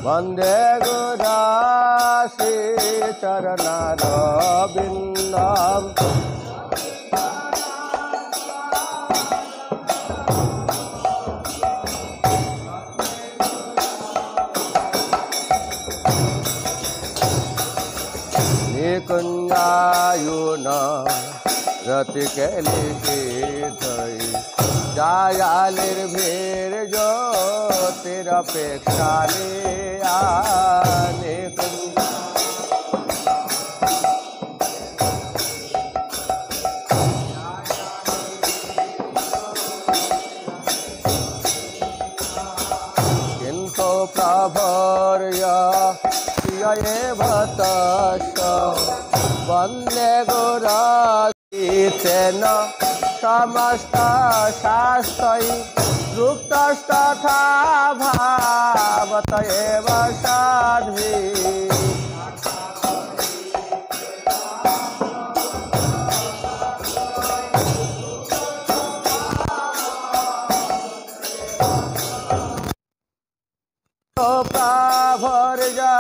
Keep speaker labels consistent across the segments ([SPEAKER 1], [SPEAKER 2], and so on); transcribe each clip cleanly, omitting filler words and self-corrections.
[SPEAKER 1] वंदे गुरासी चरणारविन्दम् निकुञ्जायुन रतिकेलिसिद्धै जायालिर्भिर् ज्योतिरपेक्षालिया किन्तु प्रभर्य एव तस्य वन्दे गुरासीतेन समस्त शास्त्रै रुक्तस्तथा भावत एव साध्वी प्राभर्या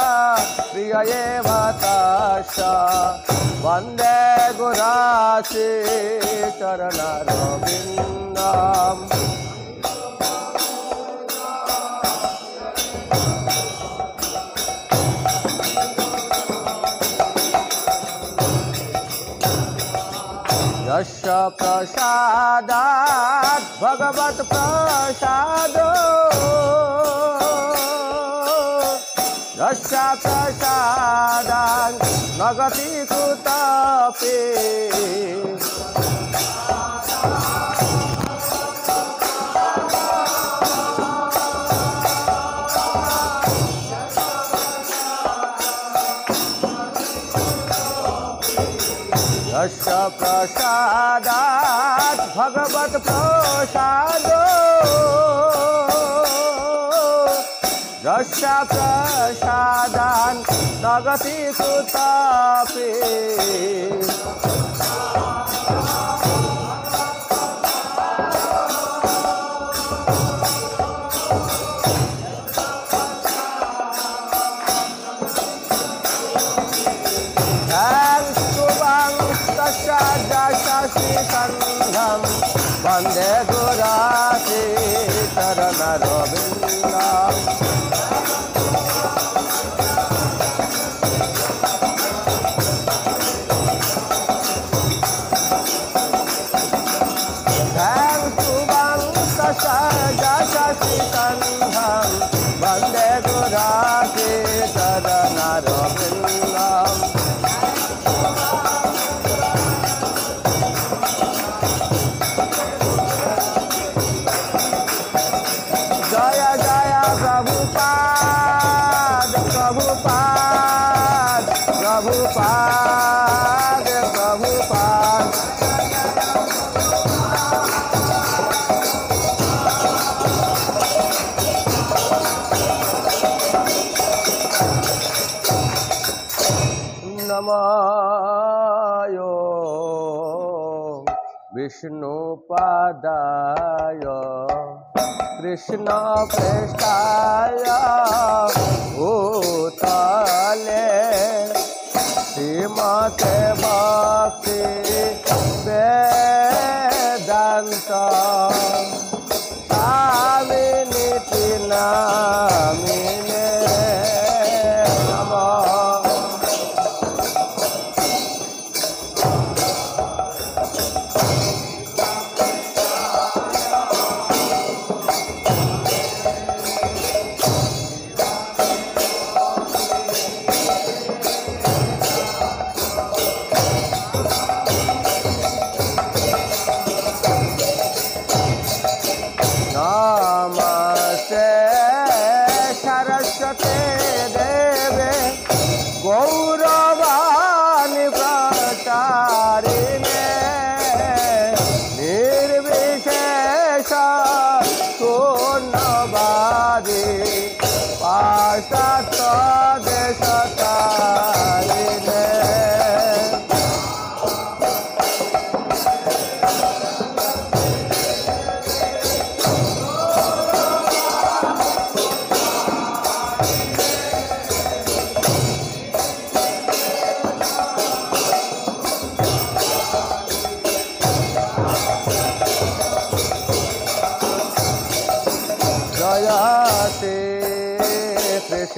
[SPEAKER 1] प्रिय एव तस्य वन्दे गुरासी चरणारविन्दम् यस्य प्रसादात् भगवत् प्रसादो यस्य प्रसादात् न गति कुतपि यस्य प्रसादात् भगवत् प्रसादो यस्य प्रसादात् न गति कुतपि संघम वंदे गुरासी चरणारविन्दम् वंदे गुरासी चरणारविन्दम् जय जय प्रभुपाद प्रभुपाद प्रभुपाद प्रभुपाद नमो विष्णुपादाय कृष्ण प्रेष्ठाय भूतले श्रीमते भक्ति वेदांत स्वामिनिति नामिने नमः।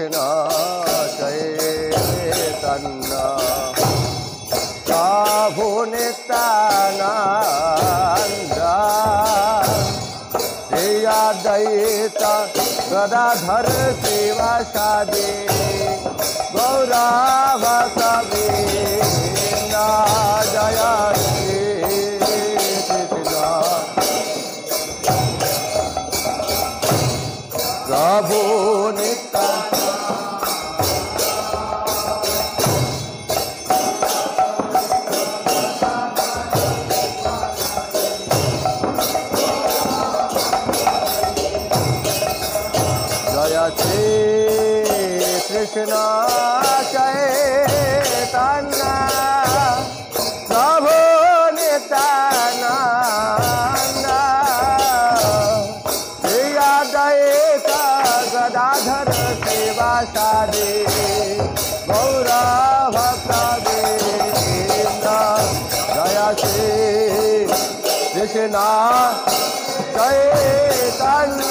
[SPEAKER 1] कृष्ण चैतन्य प्रभु नित्यानंद श्री अद्वैत गदाधर शिवासादि गौरा भक्तवृंद जय श्री कृष्ण प्रभु नित्यानंद जय श्री कृष्ण चैतन्य प्रभु नित्यानंद श्री अद्वैत गदाधर शिवासादि गौरा भक्तवृंद जय श्री कृष्ण चैतन्य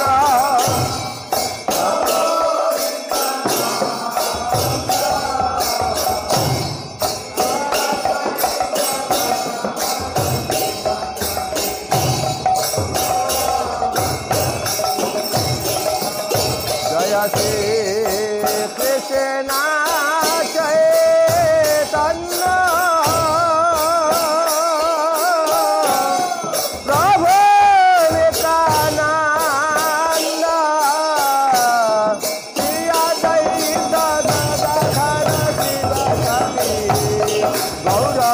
[SPEAKER 1] जय श्री कृष्ण चैतन्य प्रभु नित्यानंद श्री अद्वैत गदाधर शिवासादि गौरा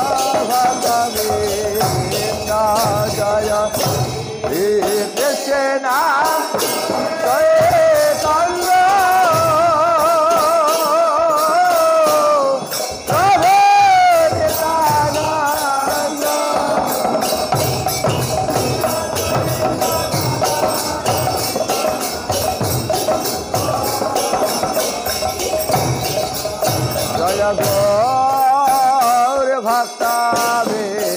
[SPEAKER 1] भक्तवृंद जय श्री कृष्ण जय गौर भक्तवृंद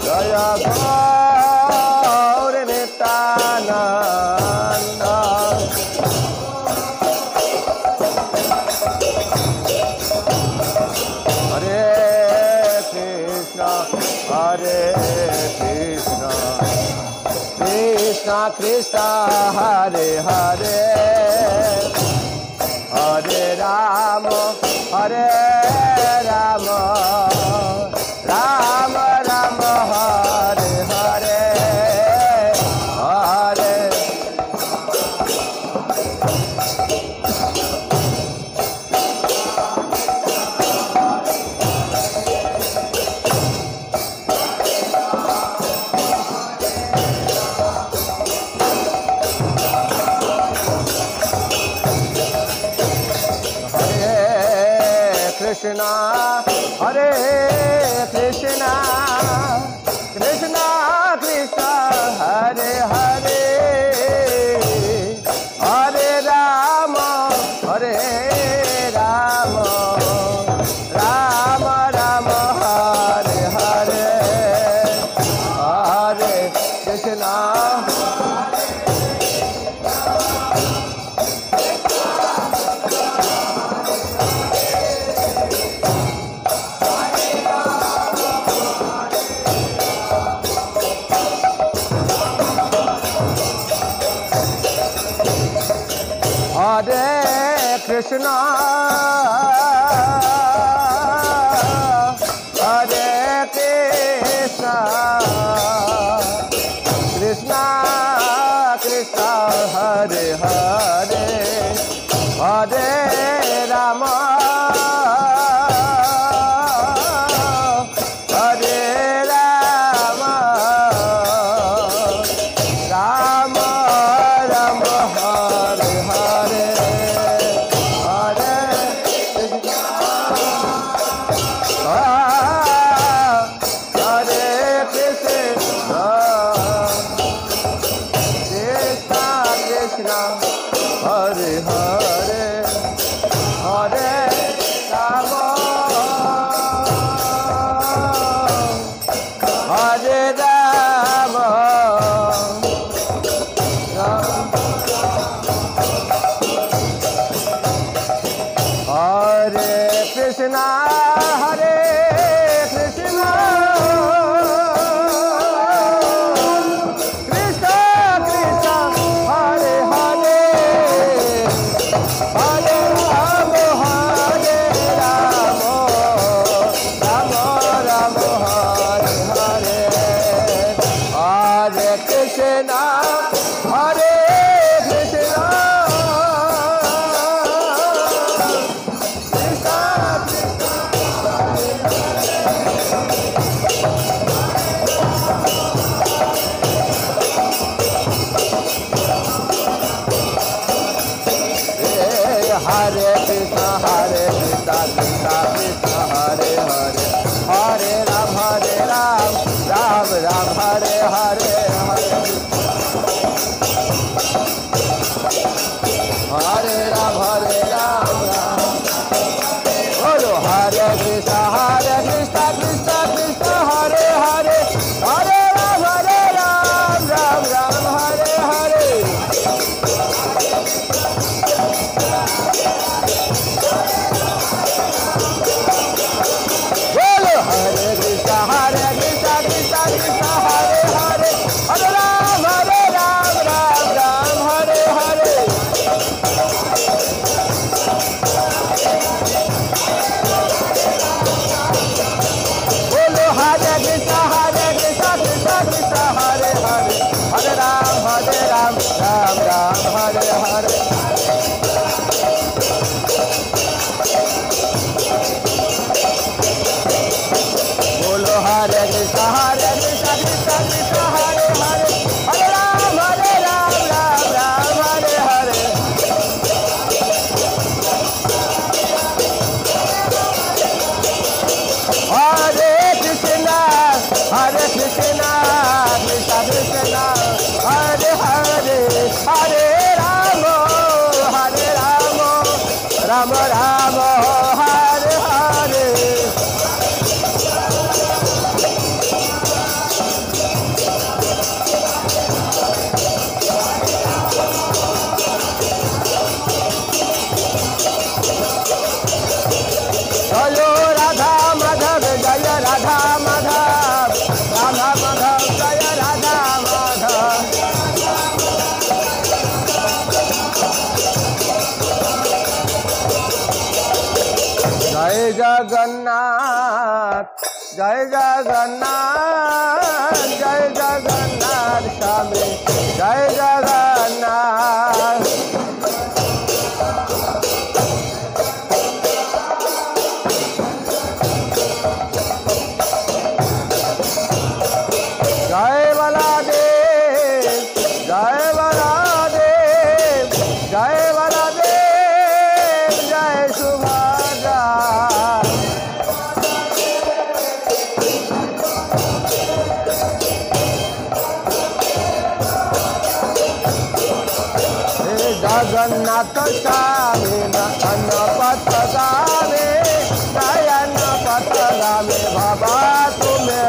[SPEAKER 1] जय गौर नित्यानंद हरे कृष्ण कृष्ण कृष्ण हरे हरे हरे राम राम राम हरे हरे हरे कृष्ण हरे कृष्ण कृष्ण कृष्ण हरे हरे हरे राम राम राम हरे हरे हरे कृष्ण हरे कृष्ण कृष्ण कृष्ण हरे हरे हरे राम हरे Ram Ram Ram Hare Hare Hare Krishna, Hare Krishna, Krishna Krishna, Hare Hare, Hare Rama, Hare Rama, Rama Rama, Hare Hare, Hare Krishna, Hare Krishna. Hare Krishna, Hare Krishna, Krishna Krishna, Hare Hare, Hare Ram, Ram Ram, Hare Hare, Hare Ram, Ram. Bolo Hare Krishna, Krishna Krishna, Hare Hare, Hare Ram, Ram Ram, Hare Hare. Hare Krishna, Krishna Krishna, Hare Hare, Hare Ram, Ram Ram, Hare Hare. Bolo Hare Krishna, Krishna Krishna, Hare Hare, Hare Ram, Ram Ram, Hare Hare. Hare Krishna, Krishna Krishna, Hare Hare, Hare Ram, Ram Ram, Hare Hare. Hare Krishna, Krishna Krishna, Hare Hare, Hare Ram, Ram Ram, Hare Hare. Jaya Radha Madhav, Jaya Radha Madhav, Radha Madhav, Jaya Radha Madhav. Jai Jagannath, Jai Jagannath, Jai Jagannath Swami, Jai Jagannath. Jai Baladev, Jai Baladev, Jai Baladev, Jai Subhadra. Jagannath Swami, Annapatagame, Annapatagame, Baba Tume.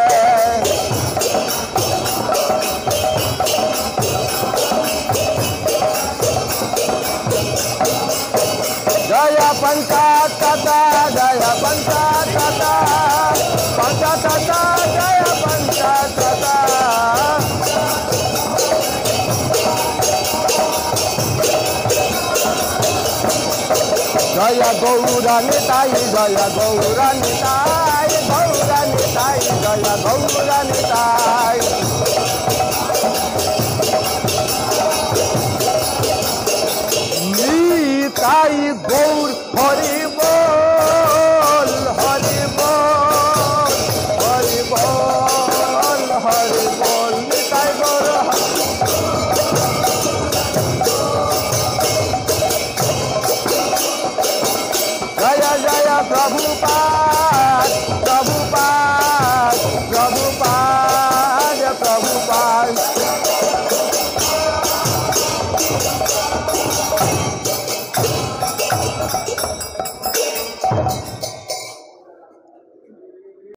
[SPEAKER 1] Jaya Panchatata, Jaya Panchatata, Panchatata, Jaya Panchatata. Jaya Gaura Nitai, Jaya Gaura Nitai, Gaura Nitai, Jaya Gaura Nitai. Nitai Gaur Hari Bol, Hari Bol, Hari Bol, Hari Bol, Nitai Gaur. Jaya Jaya Prabhupada.